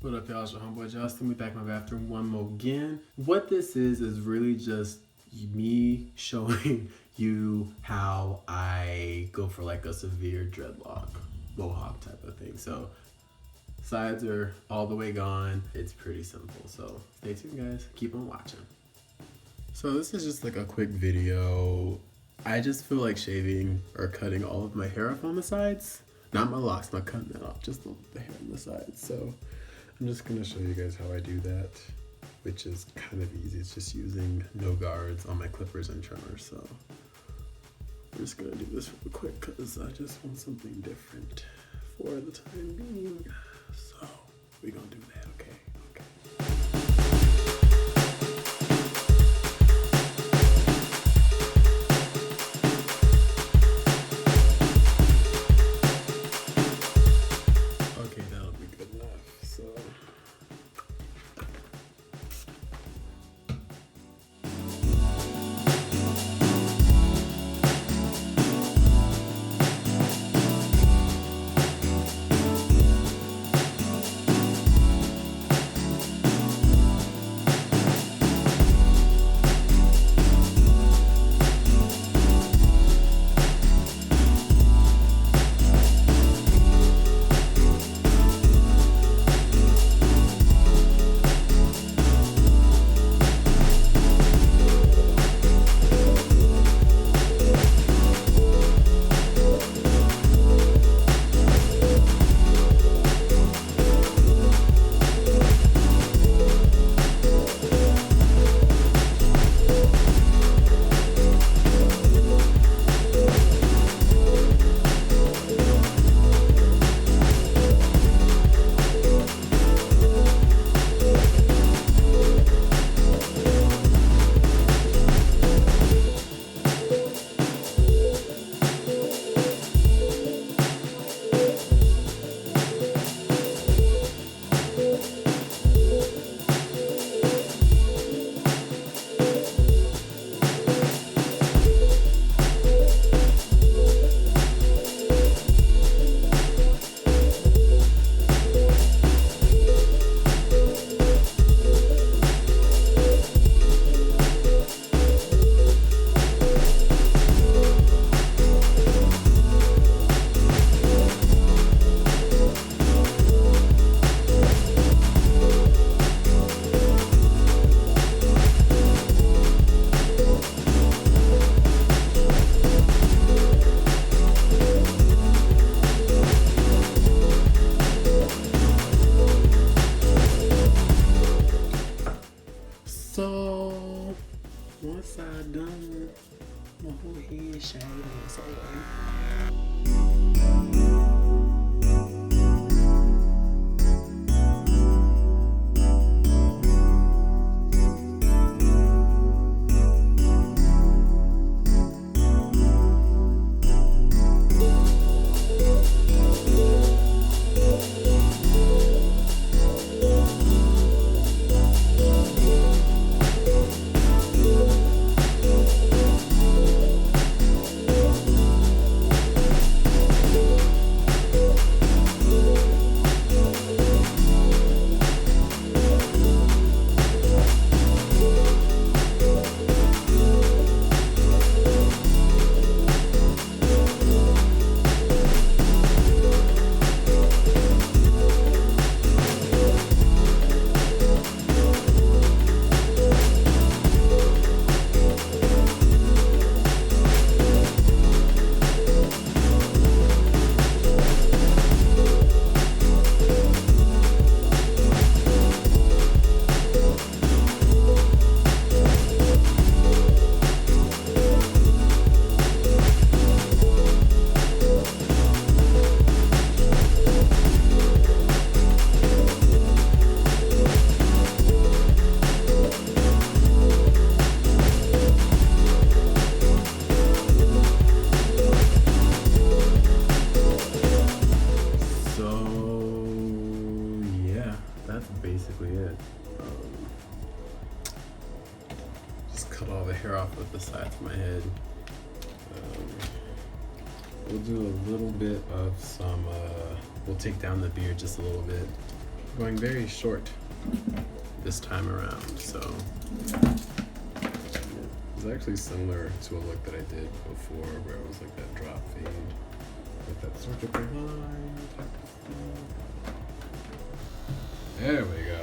What up, y'all? It's your homeboy Justin. We back in my bathroom one more again. What this is really just me showing you how I go for like a severe dreadlock, mohawk type of thing. So sides are all the way gone. It's pretty simple. So stay tuned, guys. Keep on watching. So this is just like a quick video. I just feel like shaving or cutting all of my hair off on the sides. Not my locks, not cutting that off, just the hair on the sides. So I'm just gonna show you guys how I do that, which is kind of easy. It's just using no guards on my clippers and trimmers. So I'm just gonna do this real quick because I just want something different for the time being. So we're gonna do that, okay? So once I done my whole head shaved, it's basically it. Just cut all the hair off with the sides of my head. We'll do a little bit of some, we'll take down the beard just a little bit. going very short this time around, so it's actually similar to a look that I did before where it was like that drop fade with that surgical line type of thing. There we go.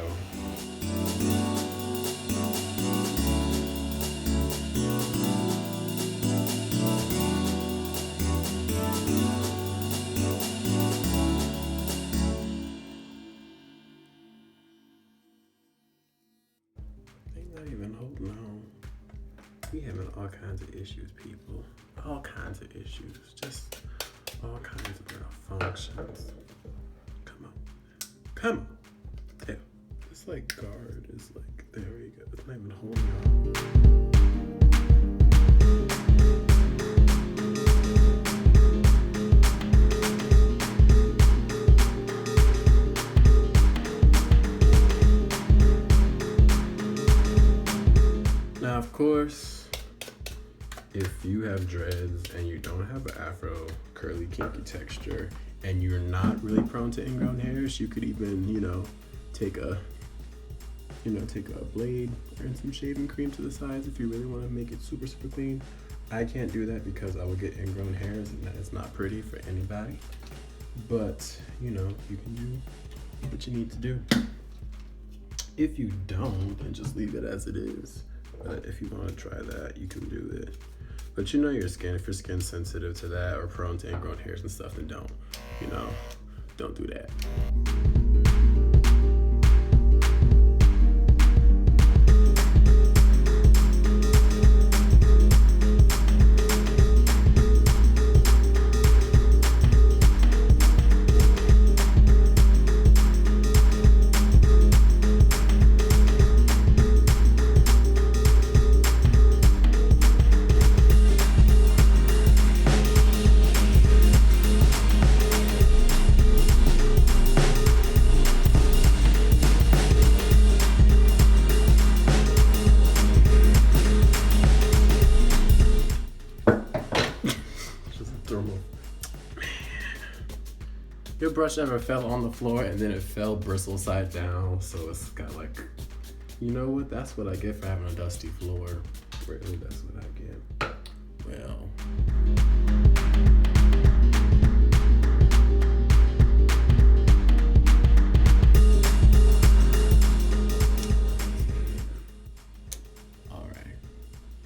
Not even holding on. We having all kinds of issues, people. All kinds of issues. Just all kinds of malfunctions. Come on. Come on. There. This like guard is like, there we go. It's not even holding on. Now, of course, if you have dreads and you don't have an afro, curly, kinky texture, and you're not really prone to ingrown hairs, you could even, take a blade and some shaving cream to the sides if you really want to make it super, super clean. I can't do that because I will get ingrown hairs, and that is not pretty for anybody. But, you can do what you need to do. If you don't, then just leave it as it is. But if you want to try that, you can do it. But your skin, if your skin's sensitive to that or prone to ingrown hairs and stuff, then don't do that. Your brush ever fell on the floor and then it fell bristle side down, so it's got like, you know what? That's what I get for having a dusty floor. Really, that's what I get. Well.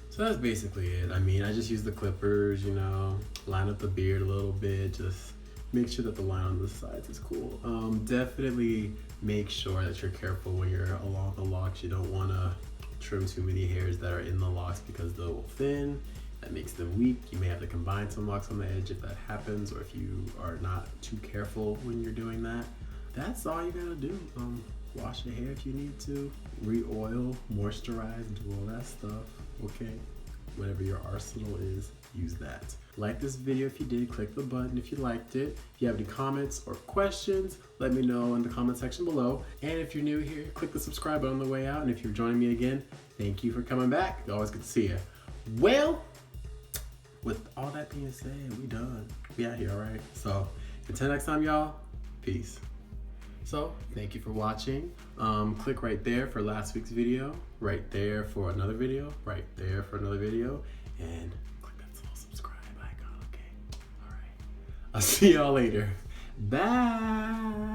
So that's basically it. I mean, I just use the clippers, line up the beard a little bit, just make sure that the line on the sides is cool. Definitely make sure that you're careful when you're along the locks. You don't want to trim too many hairs that are in the locks because they will thin. That makes them weak. You may have to combine some locks on the edge if that happens, or if you are not too careful when you're doing that. That's all you gotta do. Wash your hair if you need to, re-oil, moisturize, do all that stuff, okay? Whatever your arsenal is, use that. Like this video if you did, click the button if you liked it. If you have any comments or questions, let me know in the comment section below. And if you're new here, click the subscribe button on the way out. And if you're joining me again, thank you for coming back. Always good to see you. Well, with all that being said, we done. We out here, all right? So until next time, y'all, peace. So thank you for watching. Click right there for last week's video, right there for another video, right there for another video, and click that little subscribe icon, okay? All right. I'll see y'all later. Bye.